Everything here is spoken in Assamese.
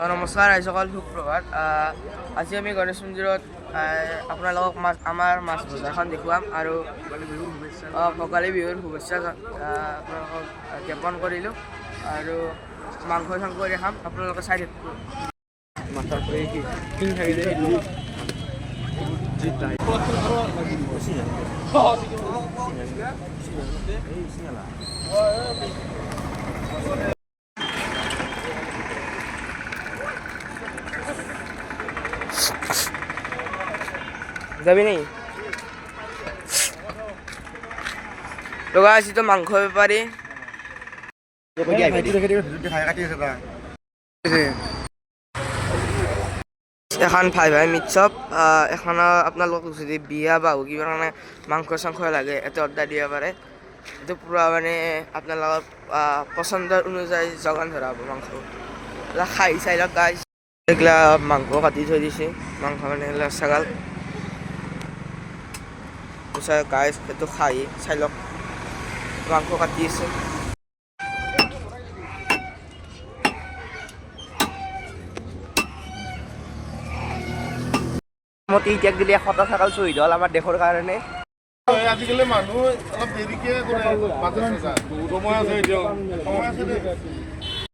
নমস্কাৰ ৰাইজসকল, সুপ্ৰভাত। আজি আমি গণেশ মন্দিৰত আপোনালোকক আমাৰ মাছ বজাৰখন দেখুৱাম আৰু ভোগালী বিহুৰ শুভেচ্ছা আপোনালোকক জ্ঞাপন কৰিলোঁ আৰু মাংস চাংস দেখাম, আপোনালোকে চাই থাকিব। মাছৰ যাবি নেকি? লগা আছি তো মাংস বেপাৰী এখন ভাই মিট শ্বপ। এখনৰ আপোনালোকক যদি বিয়া বা কিবা কাৰণে মাংস চাংস লাগে এটা অৰ্ডাৰ দিব পাৰে। এইটো পূৰা মানে আপোনালোকৰ পচন্দৰ অনুযায়ী যোগান ধৰা হ'ব। মাংস খাই চাই লওক গাইজ। এইগিলা মাংস কাটি থৈ দিছে, মাংস মানে এইগিলা ছাগাল গাইজ। সেইটো খাই চাই লওক, মাংস কাটি আছে। এতিয়া দিলে 100টা ছাগাল শ্বহীদ হ'ল আমাৰ দেশৰ কাৰণে। আজিকালি মানুহ অলপ দেৰিকে কৰে।